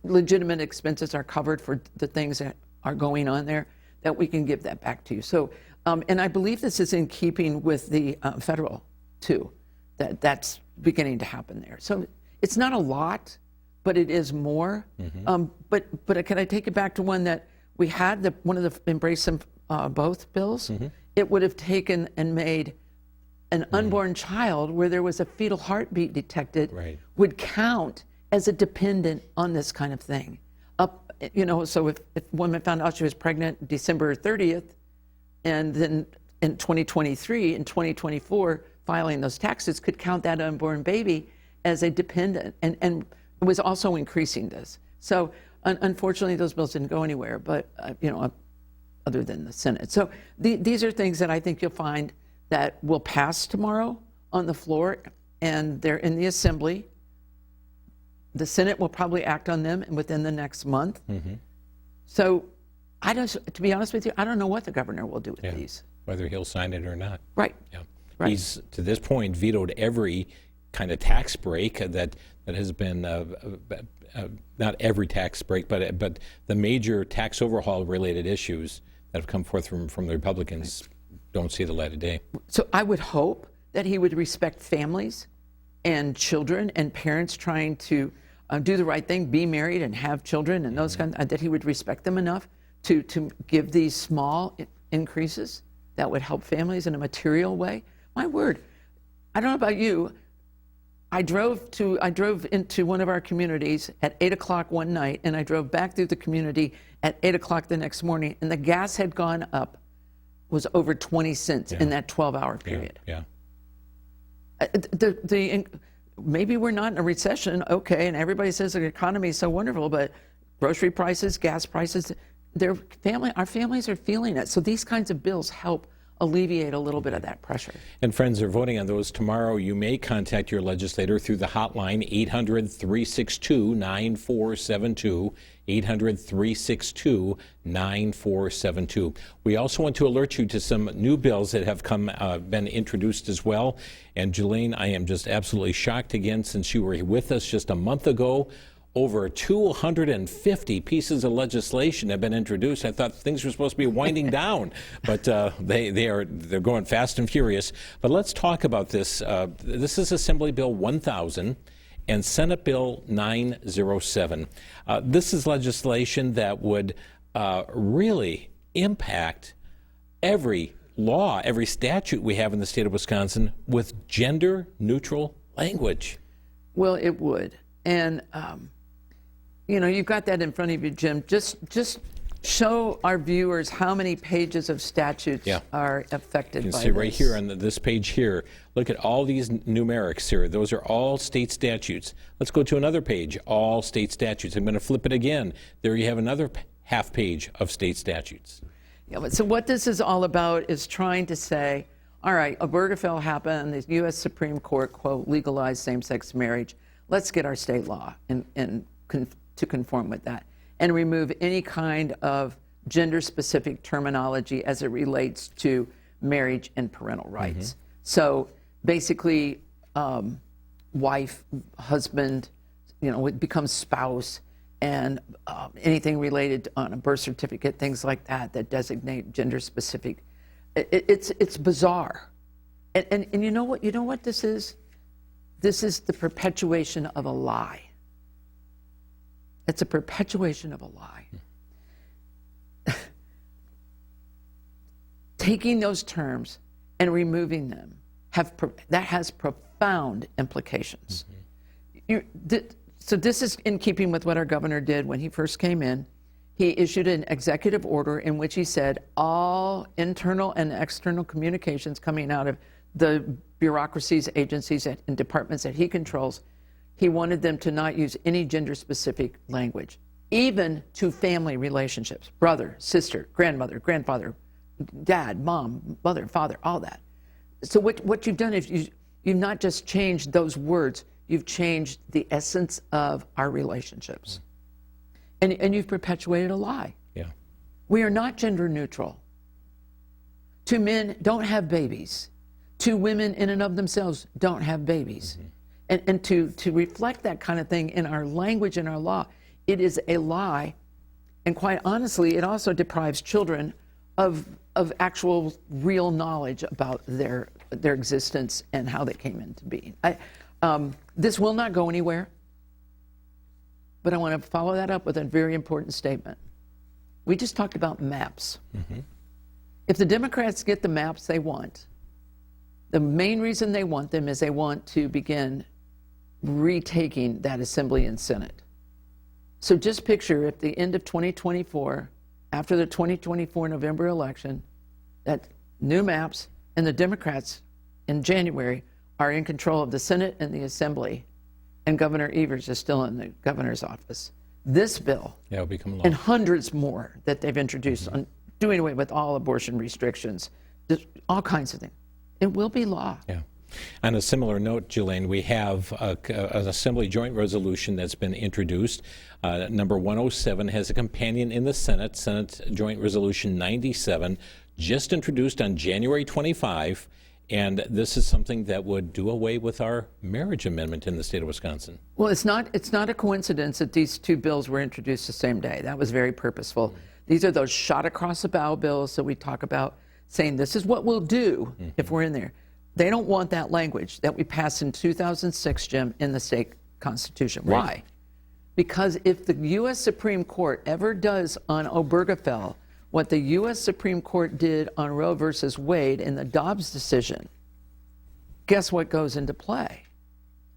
[SPEAKER 3] legitimate expenses are covered for the things that are going on there, that we can give that back to you. So, and I believe this is in keeping with the federal too, that's beginning to happen there. So it's not a lot, but it is more. But can I take it back to one that we had, one of the Embrace Them Both bills? It would have taken and made an unborn child where there was a fetal heartbeat detected would count as a dependent on this kind of thing. So if a woman found out she was pregnant December 30th, and then in 2023 and 2024 filing those taxes could count that unborn baby as a dependent, and it was also increasing this. So unfortunately, those bills didn't go anywhere, but other than the Senate. So these are things that I think you'll find that will pass tomorrow on the floor, and they're in the Assembly. The Senate will probably act on them within the next month. So to be honest with you, I don't know what the governor will do with these.
[SPEAKER 2] Whether he'll sign it or not.
[SPEAKER 3] Right.
[SPEAKER 2] He's, to this point, vetoed every kind of tax break that has been, not every tax break, but the major tax overhaul related issues that have come forth from the Republicans don't see the light of day.
[SPEAKER 3] So I would hope that he would respect families and children and parents trying to do the right thing, be married and have children and those kinds, that he would respect them enough to give these small increases that would help families in a material way. My word, I don't know about you. I drove into one of our communities at 8 o'clock one night, and I drove back through the community at 8 o'clock the next morning, and the gas had gone up, was over 20 cents in that 12-hour period. Maybe we're not in a recession, okay, and everybody says the economy is so wonderful, but grocery prices, gas prices, our families are feeling it. So these kinds of bills help alleviate a little bit of that pressure.
[SPEAKER 2] And friends are voting on those tomorrow. You may contact your legislator through the hotline 800-362-9472, 800-362-9472. We also want to alert you to some new bills that have been introduced as well. And Jelaine, I am just absolutely shocked again, since you were with us just a month ago over 250 pieces of legislation have been introduced. I thought things were supposed to be winding down, but they're going fast and furious. But let's talk about this. This is Assembly Bill 1000 and Senate Bill 907. This is legislation that would really impact every law, every statute we have in the state of Wisconsin with gender-neutral language.
[SPEAKER 3] Well, it would. And, you've got that in front of you, Jim. Just show our viewers how many pages of statutes are affected by this.
[SPEAKER 2] You can see right here on this page here, look at all these numerics here. Those are all state statutes. Let's go to another page, all state statutes. I'm going to flip it again. There you have another half page of state statutes.
[SPEAKER 3] Yeah, so what this is all about is trying to say, all right, Obergefell happened, the U.S. Supreme Court, quote, legalized same-sex marriage. Let's get our state law to conform with that and remove any kind of gender-specific terminology as it relates to marriage and parental rights. So basically, wife, husband, it becomes spouse, and anything related on a birth certificate, things like that designate gender-specific. It's bizarre, and you know what this is? This is the perpetuation of a lie. It's a perpetuation of a lie. Taking those terms and removing them that has profound implications. So this is in keeping with what our governor did when he first came in. He issued an executive order in which he said all internal and external communications coming out of the bureaucracies, agencies, and departments that he controls, he wanted them to not use any gender-specific language, even to family relationships, brother, sister, grandmother, grandfather, dad, mom, mother, father, all that. So what you've done is you've not just changed those words, you've changed the essence of our relationships. And you've perpetuated a lie.
[SPEAKER 2] Yeah.
[SPEAKER 3] We are not gender neutral. Two men don't have babies. Two women in and of themselves don't have babies. And to reflect that kind of thing in our language and our law, it is a lie. And quite honestly, it also deprives children of actual real knowledge about their existence and how they came into being. This will not go anywhere, but I want to follow that up with a very important statement. We just talked about maps. If the Democrats get the maps they want, the main reason they want them is they want to begin retaking that Assembly and Senate. So just picture at the end of 2024, after the 2024 November election, that new maps and the Democrats in January are in control of the Senate and the Assembly, and Governor Evers is still in the governor's office. This bill
[SPEAKER 2] will become law.
[SPEAKER 3] And hundreds more that they've introduced on doing away with all abortion restrictions, all kinds of things, it will be law.
[SPEAKER 2] Yeah. On a similar note, Jelaine, we have an Assembly joint resolution that's been introduced. Number 107 has a companion in the Senate, Senate Joint Resolution 97, just introduced on January 25, and this is something that would do away with our marriage amendment in the state of Wisconsin.
[SPEAKER 3] Well, it's not a coincidence that these two bills were introduced the same day. That was very purposeful. These are those shot across the bow bills that we talk about, saying this is what we'll do if we're in there. They don't want that language that we passed in 2006, Jim, in the state constitution.
[SPEAKER 2] Right.
[SPEAKER 3] Why? Because if the U.S. Supreme Court ever does on Obergefell what the U.S. Supreme Court did on Roe versus Wade in the Dobbs decision, guess what goes into play?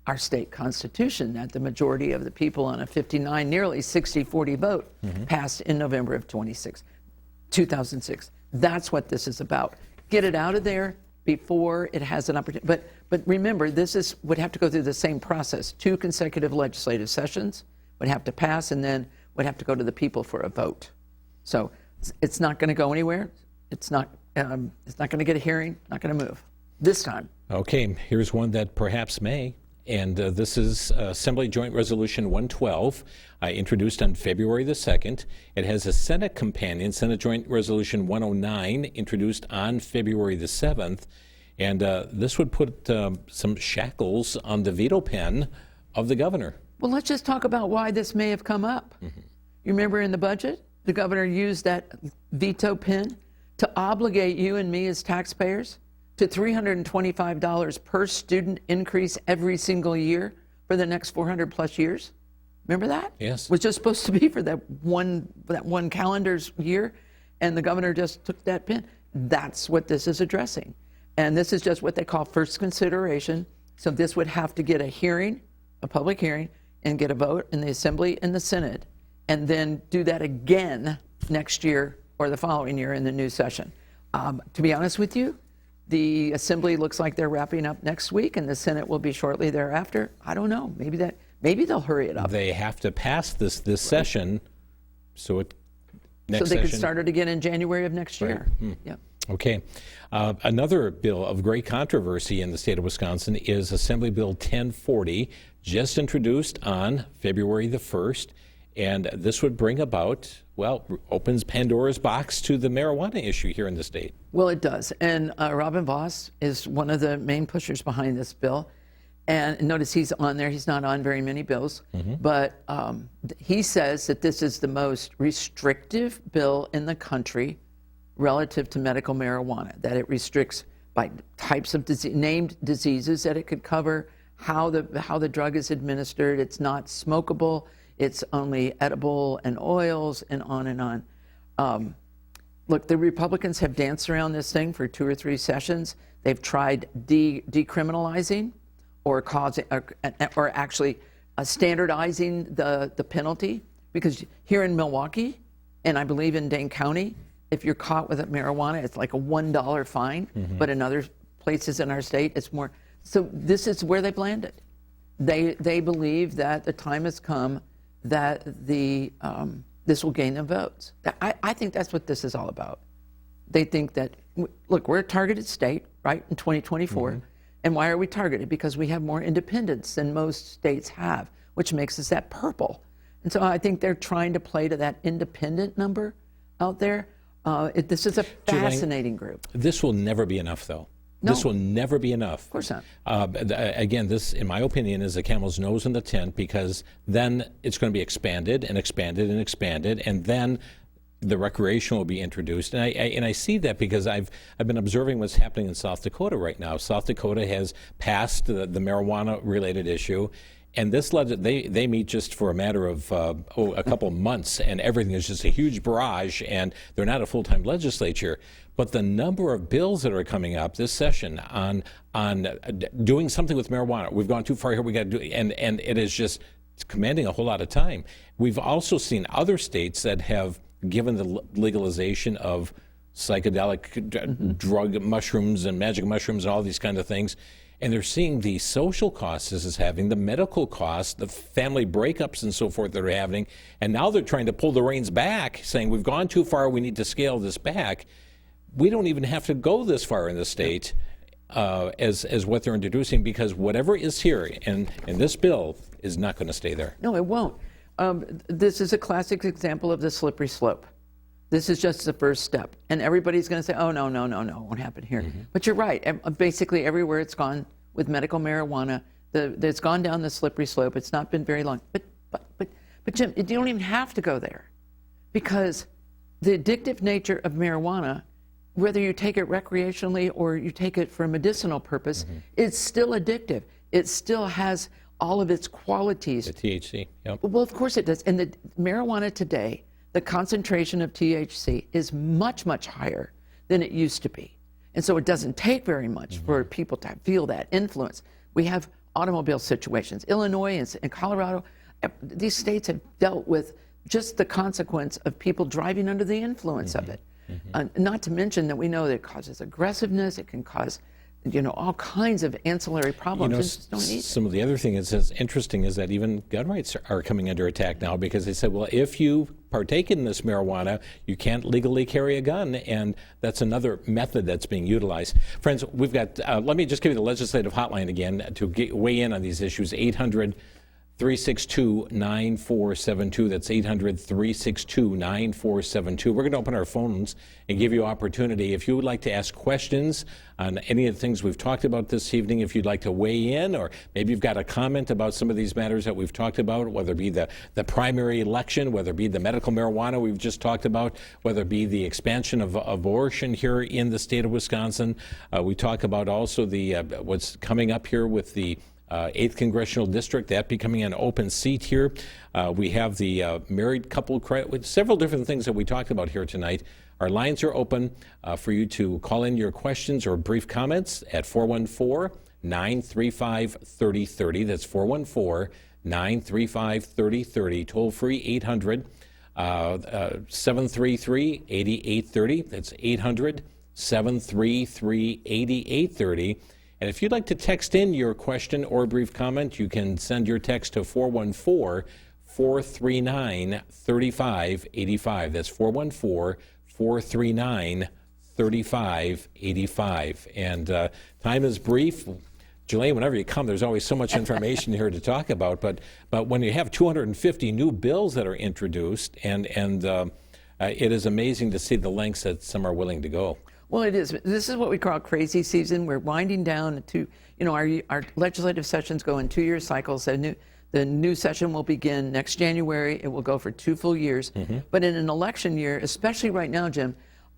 [SPEAKER 3] Our state constitution that the majority of the people on a 59, nearly 60-40 vote passed in November of 2006. That's what this is about. Get it out of there before it has an opportunity. But remember, this would have to go through the same process. 2 consecutive legislative sessions would have to pass, and then would have to go to the people for a vote. So it's not going to go anywhere. It's not going to get a hearing. Not going to move this time.
[SPEAKER 2] Okay, here's one that perhaps may. And this is Assembly Joint Resolution 112, introduced on February the 2nd. It has a Senate companion, Senate Joint Resolution 109, introduced on February the 7th. And this would put some shackles on the veto pen of the governor.
[SPEAKER 3] Well, let's just talk about why this may have come up. You remember in the budget, the governor used that veto pen to obligate you and me as taxpayers to $325 per student increase every single year for the next 400 plus years. Remember that?
[SPEAKER 2] Yes.
[SPEAKER 3] It was just supposed to be for that one calendar's year, and the governor just took that pen. That's what this is addressing. And this is just what they call first consideration. So this would have to get a hearing, a public hearing, and get a vote in the Assembly and the Senate, and then do that again next year or the following year in the new session. To be honest with you, the Assembly looks like they're wrapping up next week, and the Senate will be shortly thereafter. I don't know. Maybe they'll hurry it up.
[SPEAKER 2] They have to pass this session, so next
[SPEAKER 3] so they
[SPEAKER 2] session,
[SPEAKER 3] could start it again in January of next year. Yeah.
[SPEAKER 2] Okay. Another bill of great controversy in the state of Wisconsin is Assembly Bill 1040, just introduced on February the 1st. And this would bring about, well, opens Pandora's box to the marijuana issue here in the state.
[SPEAKER 3] Well, it does. And Robin Voss is one of the main pushers behind this bill. And notice he's on there. He's not on very many bills. But he says that this is the most restrictive bill in the country relative to medical marijuana, that it restricts by types of named diseases that it could cover, how the drug is administered. It's not smokable. It's only edible and oils and on and on. Look, the Republicans have danced around this thing for 2 or 3 sessions. They've tried decriminalizing or actually standardizing the penalty, because here in Milwaukee, and I believe in Dane County, if you're caught with marijuana, it's like a $1 fine, but in other places in our state, it's more. So this is where they've landed. They believe that the time has come that this will gain them votes. I think that's what this is all about. They think that, look, we're a targeted state, right, in 2024. And why are we targeted? Because we have more independence than most states have, which makes us that purple. And so I think they're trying to play to that independent number out there. This is a fascinating group.
[SPEAKER 2] This will never be enough, though.
[SPEAKER 3] No.
[SPEAKER 2] This will never be enough.
[SPEAKER 3] Of course not.
[SPEAKER 2] Again, this, in my opinion, is the camel's nose in the tent, because then it's going to be expanded and expanded and expanded, and then the recreation will be introduced. And I see that because I've been observing what's happening in South Dakota right now. South Dakota has passed the marijuana-related issue, and this they meet just for a matter of a couple months, and everything is just a huge barrage, and they're not a full-time legislature. But the number of bills that are coming up this session on doing something with marijuana, we've gone too far here, we got to do it, and it is just commanding a whole lot of time. We've also seen other states that have given the legalization of psychedelic drug mushrooms and magic mushrooms and all these kind of things. And they're seeing the social costs this is having, the medical costs, the family breakups and so forth that are happening. And now they're trying to pull the reins back, saying we've gone too far, we need to scale this back. We don't even have to go this far in the state as what they're introducing, because whatever is here in this bill is not going to stay there.
[SPEAKER 3] No, it won't. This is a classic example of the slippery slope. This is just the first step. And everybody's going to say, oh, no, it won't happen here. But you're right. Basically, everywhere it's gone with medical marijuana, it's gone down the slippery slope. It's not been very long. But Jim, you don't even have to go there, because the addictive nature of marijuana, whether you take it recreationally or you take it for a medicinal purpose, it's still addictive. It still has all of its qualities.
[SPEAKER 2] The THC, yep.
[SPEAKER 3] Well, of course it does. And the marijuana today, the concentration of THC is much, much higher than it used to be. And so it doesn't take very much for people to feel that influence. We have automobile situations. Illinois and Colorado, these states have dealt with just the consequence of people driving under the influence of it. Not to mention that we know that it causes aggressiveness, it can cause all kinds of ancillary problems.
[SPEAKER 2] Some of the other thing that's interesting is that even gun rights are coming under attack now, because they said, well, if you partake in this marijuana, you can't legally carry a gun, and that's another method that's being utilized. Friends, we've got, let me just give you the legislative hotline again to weigh in on these issues, 800-362-9472. That's 800-362-9472. We're going to open our phones and give you opportunity. If you would like to ask questions on any of the things we've talked about this evening, if you'd like to weigh in, or maybe you've got a comment about some of these matters that we've talked about, whether it be the primary election, whether it be the medical marijuana we've just talked about, whether it be the expansion of abortion here in the state of Wisconsin. We talk about also the what's coming up here with the 8th Congressional District, that becoming an open seat here. We have the married couple credit, with several different things that we talked about here tonight. Our lines are open for you to call in your questions or brief comments at 414-935-3030. That's 414-935-3030. Toll free 800-733-8830. That's 800-733-8830. And if you'd like to text in your question or brief comment, you can send your text to 414-439-3585. That's 414-439-3585. And time is brief. Jelaine, whenever you come, there's always so much information here to talk about. But when you have 250 new bills that are introduced, and it is amazing to see the lengths that some are willing to go.
[SPEAKER 3] Well, it is. This is what we call crazy season. We're winding down to, our legislative sessions go in 2-year cycles. The new session will begin next January. It will go for 2 full years. Mm-hmm. But in an election year, especially right now, Jim,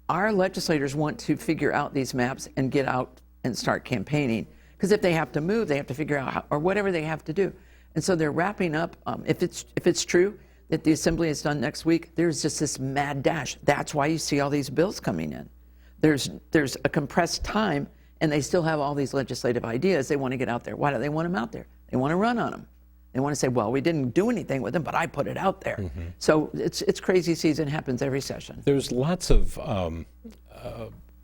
[SPEAKER 3] our legislators want to figure out these maps and get out and start campaigning. Because if they have to move, they have to figure out how, or whatever they have to do. And so they're wrapping up. If it's true that the Assembly is done next week, there's just this mad dash. That's why you see all these bills coming in. There's a compressed time, and they still have all these legislative ideas they want to get out there. Why do they want them out there? They want to run on them. They want to say, well, we didn't do anything with them, but I put it out there. Mm-hmm. So it's crazy season, happens every session.
[SPEAKER 2] There's lots of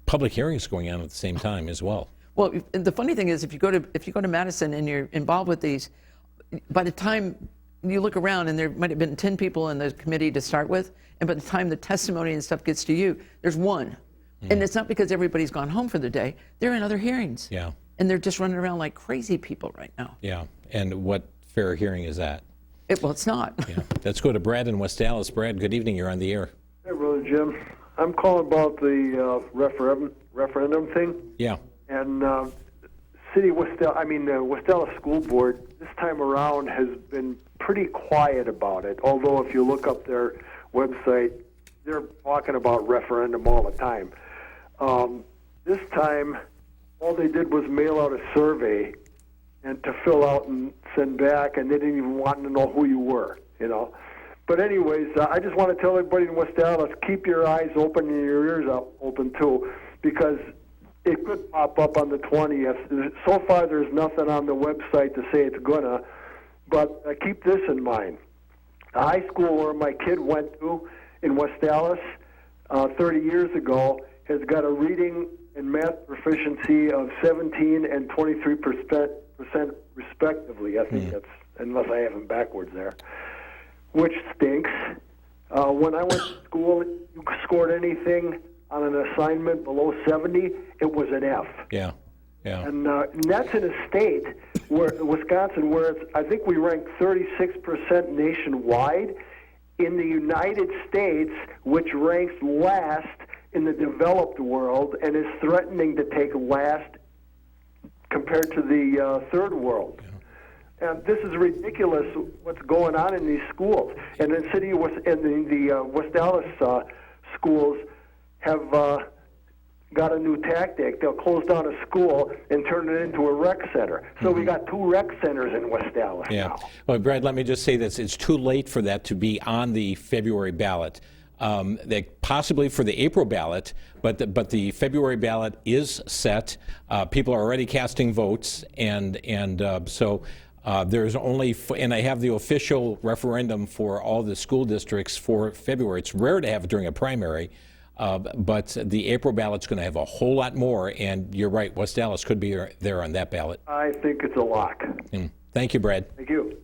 [SPEAKER 2] public hearings going on at the same time as well.
[SPEAKER 3] Well, the funny thing is, if you go to Madison and you're involved with these, by the time you look around, and there might have been 10 people in the committee to start with, and by the time the testimony and stuff gets to you, there's one. And it's not because everybody's gone home for the day. They're in other hearings.
[SPEAKER 2] Yeah.
[SPEAKER 3] And they're just running around like crazy people right now.
[SPEAKER 2] Yeah. And what fair hearing is that?
[SPEAKER 3] Well, it's not.
[SPEAKER 2] Yeah. Let's go to Brad in West Dallas. Brad, good evening. You're on the air.
[SPEAKER 6] Hey, Brother Jim. I'm calling about the referendum thing.
[SPEAKER 2] Yeah.
[SPEAKER 6] And West Dallas School Board this time around has been pretty quiet about it. Although if you look up their website, they're talking about referendum all the time. This time, all they did was mail out a survey and to fill out and send back, and they didn't even want to know who you were, But anyways, I just want to tell everybody in West Dallas, keep your eyes open and your ears open too, because it could pop up on the 20th. So far, there's nothing on the website to say it's gonna, but keep this in mind. The high school where my kid went to in West Dallas 30 years ago has got a reading and math proficiency of 17 and 23% respectively. I think that's, unless I have them backwards there, which stinks. When I went to school, you scored anything on an assignment below 70, it was an F.
[SPEAKER 2] Yeah. Yeah.
[SPEAKER 6] And that's in a state where Wisconsin, where I think we rank 36% nationwide. In the United States, which ranks last in the developed world and is threatening to take last compared to the third world. Yeah. And this is ridiculous what's going on in these schools. And the city of the West Dallas schools have got a new tactic. They'll close down a school and turn it into a rec center. So we got 2 rec centers in West Dallas now.
[SPEAKER 2] Well, Brad, let me just say this. It's too late for that to be on the February ballot. Possibly for the April ballot, but the February ballot is set. People are already casting votes, and so there's only, and I have the official referendum for all the school districts for February. It's rare to have it during a primary. But the April ballot's going to have a whole lot more, and you're right, West Dallas could be there on that ballot.
[SPEAKER 6] I think it's a lock.
[SPEAKER 2] Thank you, Brad.
[SPEAKER 6] Thank you.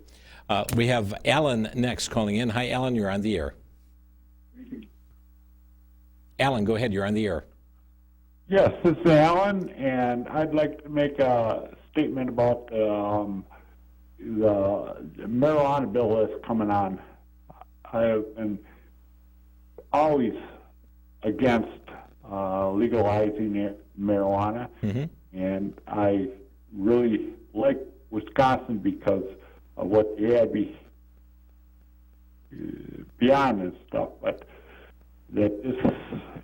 [SPEAKER 2] We have Alan next calling in. Hi, Alan, you're on the air. Alan, go ahead, you're on the air.
[SPEAKER 7] Yes, this is Alan, and I'd like to make a statement about the marijuana bill that's coming on, I have been always against legalizing marijuana, and I really like Wisconsin because of what they had beyond and stuff, but that this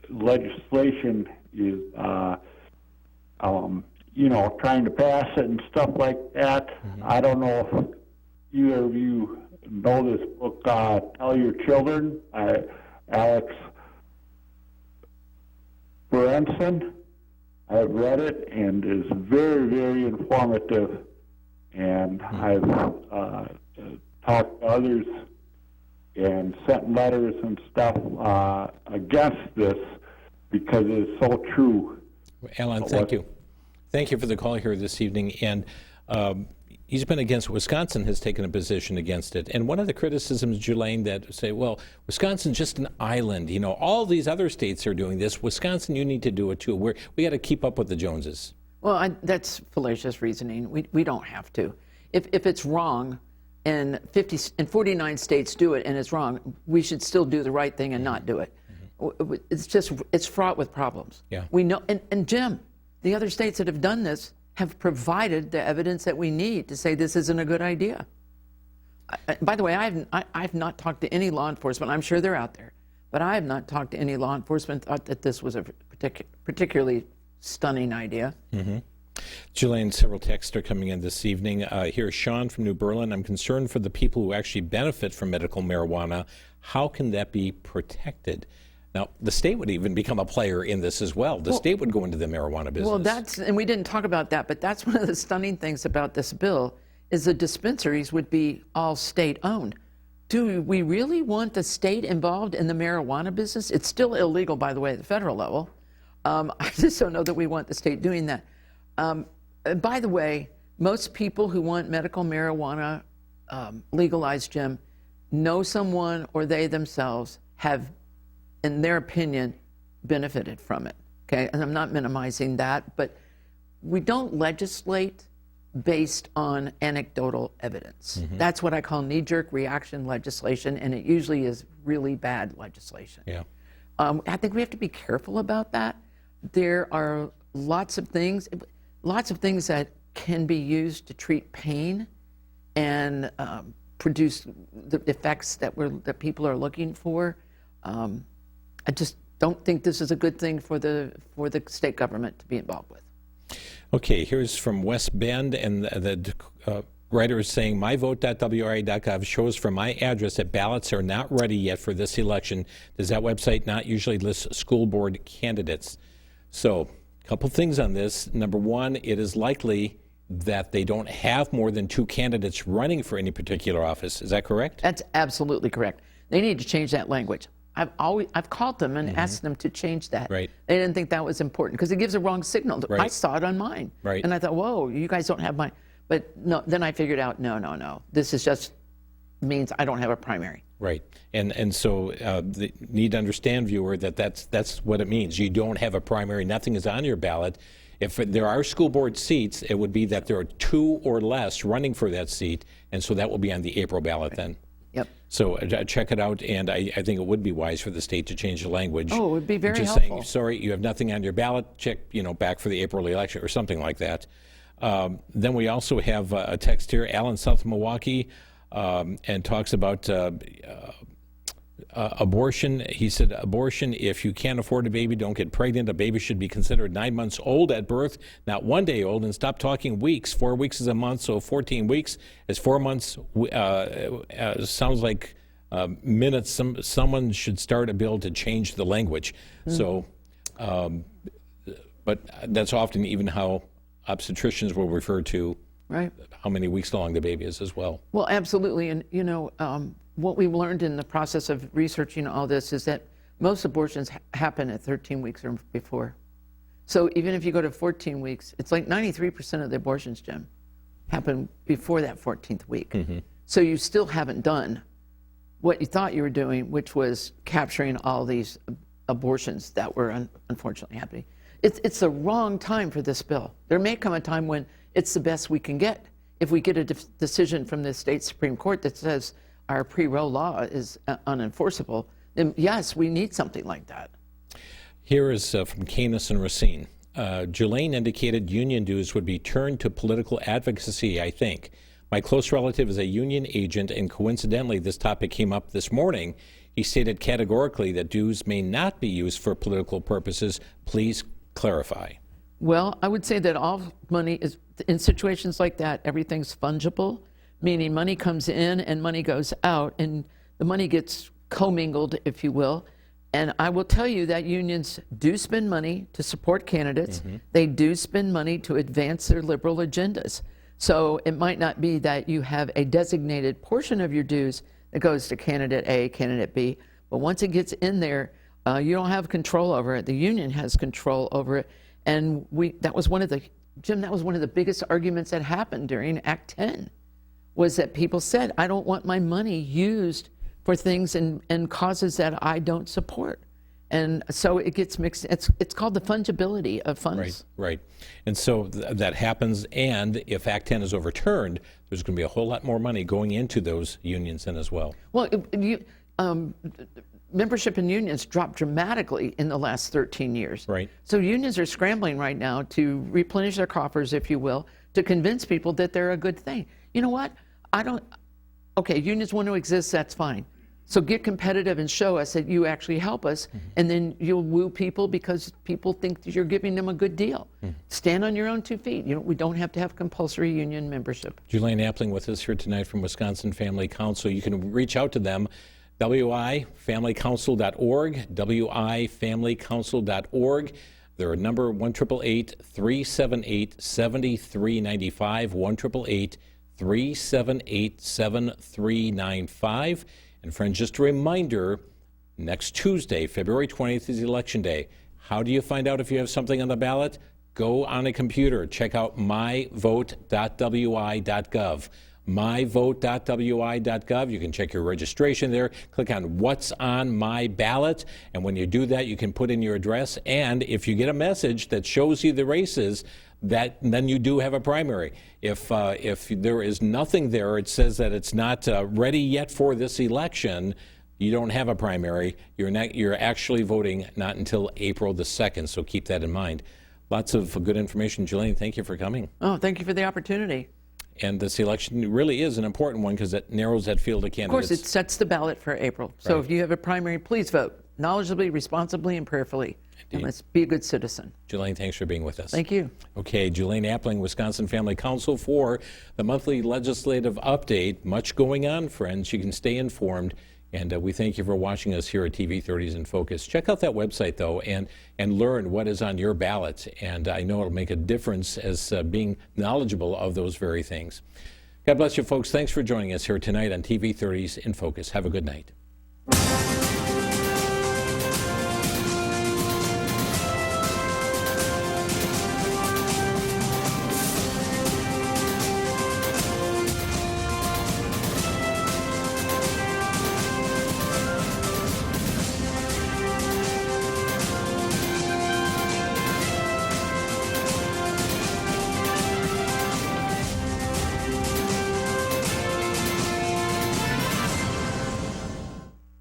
[SPEAKER 7] legislation is, trying to pass it and stuff like that. I don't know if either of you know this book, Tell Your Children, Alex Berenson. I've read it and is very, very informative, and I've talked to others and sent letters and stuff against this because it is so true.
[SPEAKER 2] Alan, thank you. Thank you for the call here this evening. And he's been against, Wisconsin has taken a position against it. And one of the criticisms, Julaine, that say, well, Wisconsin's just an island. You know, all these other states are doing this. Wisconsin, you need to do it too. We got to keep up with the Joneses. Well,
[SPEAKER 3] that's fallacious reasoning. We don't have to. If it's wrong, and 49 states do it and it's wrong, we should still do the right thing and not do it. It's fraught with problems.
[SPEAKER 2] Yeah.
[SPEAKER 3] We know, and Jim, the other states that have done this have provided the evidence that we need to say this isn't a good idea. By the way, I've not talked to any law enforcement. I'm sure they're out there, but I have not talked to any law enforcement thought that this was a particularly stunning idea.
[SPEAKER 2] Julaine, several texts are coming in this evening. Here's Sean from New Berlin. I'm concerned for the people who actually benefit from medical marijuana. How can that be protected? Now, the state would even become a player in this as well. The state would go into the marijuana business.
[SPEAKER 3] Well, and we didn't talk about that, but that's one of the stunning things about this bill is the dispensaries would be all state-owned. Do we really want the state involved in the marijuana business? It's still illegal, by the way, at the federal level. I just don't know that we want the state doing that. By the way, most people who want medical marijuana legalized, Jim, know someone or they themselves have, in their opinion, benefited from it. Okay, and I'm not minimizing that, but we don't legislate based on anecdotal evidence. That's what I call knee-jerk reaction legislation, and it usually is really bad legislation.
[SPEAKER 2] Yeah.
[SPEAKER 3] I think we have to be careful about that. There are lots of things that can be used to treat pain and produce the effects that people are looking for. I just don't think this is a good thing for the state government to be involved with.
[SPEAKER 2] Okay, here's from West Bend, and the writer is saying, myvote.wra.gov shows from my address that ballots are not ready yet for this election. Does that website not usually list school board candidates? So, a couple things on this. Number one, it is likely that they don't have more than 2 candidates running for any particular office. Is that correct?
[SPEAKER 3] That's absolutely correct. They need to change that language. I've called them and asked them to change that.
[SPEAKER 2] Right.
[SPEAKER 3] They didn't think that was important because it gives a wrong signal.
[SPEAKER 2] Right.
[SPEAKER 3] I saw it on mine.
[SPEAKER 2] Right.
[SPEAKER 3] And I thought, whoa, you guys don't have mine. But no, then I figured out, no. This is just means I don't have a primary.
[SPEAKER 2] Right. And so you need to understand, viewer, that that's what it means. You don't have a primary. Nothing is on your ballot. If there are school board seats, it would be that there are 2 or less running for that seat, and so that will be on the April ballot then.
[SPEAKER 3] Yep.
[SPEAKER 2] So check it out, and I think it would be wise for the state to change the language.
[SPEAKER 3] Oh, it would be very
[SPEAKER 2] just
[SPEAKER 3] helpful.
[SPEAKER 2] Saying, sorry, you have nothing on your ballot. Check, back for the April election or something like that. Then we also have a text here, Alan, South Milwaukee, and talks about abortion. He said, abortion, if you can't afford a baby, don't get pregnant. A baby should be considered 9 months old at birth, not 1 day old, and stop talking weeks. 4 weeks is a month, so 14 weeks is 4 months. Sounds like minutes. Someone should start a bill to change the language. So, but that's often even how obstetricians will refer to how many weeks long the baby is as well.
[SPEAKER 3] Well, absolutely. And, what we've learned in the process of researching all this is that most abortions happen at 13 weeks or before. So even if you go to 14 weeks, it's like 93% of the abortions, Jim, happen before that 14th week. So you still haven't done what you thought you were doing, which was capturing all these abortions that were unfortunately happening. It's the wrong time for this bill. There may come a time when it's the best we can get. if we get a decision from the state Supreme Court that says our pre-Roe law is unenforceable, then yes, we need something like that.
[SPEAKER 2] Here is from Canis and Racine. Jelaine indicated union dues would be turned to political advocacy, I think. My close relative is a union agent, and coincidentally, this topic came up this morning. He stated categorically that dues may not be used for political purposes. Please clarify.
[SPEAKER 3] Well, I would say that all money is, in situations like that, everything's fungible, meaning money comes in and money goes out, and the money gets commingled, if you will. And I will tell you that unions do spend money to support candidates. Mm-hmm. They do spend money to advance their liberal agendas. So it might not be that you have a designated portion of your dues that goes to candidate A, candidate B, but once it gets in there, you don't have control over it. The union has control over it. And that was one of the, Jim, that was one of the biggest arguments that happened during Act 10, was that people said, I don't want my money used for things and causes that I don't support. And so it gets mixed. It's called the fungibility of funds.
[SPEAKER 2] Right. And so that happens, and if Act 10 is overturned, there's going to be a whole lot more money going into those unions then as well.
[SPEAKER 3] Well, membership in unions dropped dramatically in the last 13 years.
[SPEAKER 2] Right.
[SPEAKER 3] So unions are scrambling right now to replenish their coffers, if you will, to convince people that they're a good thing. You know what? Okay, unions want to exist, that's fine. So get competitive and show us that you actually help us, and then you'll woo people because people think that you're giving them a good deal. Stand on your own 2 feet. We don't have to have compulsory union membership.
[SPEAKER 2] Jelaine Appling with us here tonight from Wisconsin Family Council. You can reach out to them, wifamilycouncil.org, wifamilycouncil.org. Their number 1-888-378-7395, 1-888-378-7395. And friends, just a reminder, next Tuesday, February 20th is Election Day. How do you find out if you have something on the ballot? Go on a computer. Check out myvote.wi.gov. myvote.wi.gov. You can check your registration there. Click on What's on My Ballot. And when you do that, you can put in your address. And if you get a message that shows you the races, then you do have a primary. If there is nothing there, it says that it's not ready yet for this election, you don't have a primary. You're actually voting not until April the 2nd, so keep that in mind. Lots of good information. Jelaine, thank you for coming.
[SPEAKER 3] Oh, thank you for the opportunity.
[SPEAKER 2] And this election really is an important one because it narrows that field of candidates.
[SPEAKER 3] Of course, it sets the ballot for April. So if you have a primary, please vote knowledgeably, responsibly, and prayerfully. And let's be a good citizen.
[SPEAKER 2] Jelaine, thanks for being with us.
[SPEAKER 3] Thank you.
[SPEAKER 2] Okay, Jelaine Appling, Wisconsin Family Council, for the monthly legislative update. Much going on, friends. You can stay informed. And we thank you for watching us here at TV 30s in Focus. Check out that website, though, and learn what is on your ballot. And I know it'll make a difference as being knowledgeable of those very things. God bless you, folks. Thanks for joining us here tonight on TV 30s in Focus. Have a good night.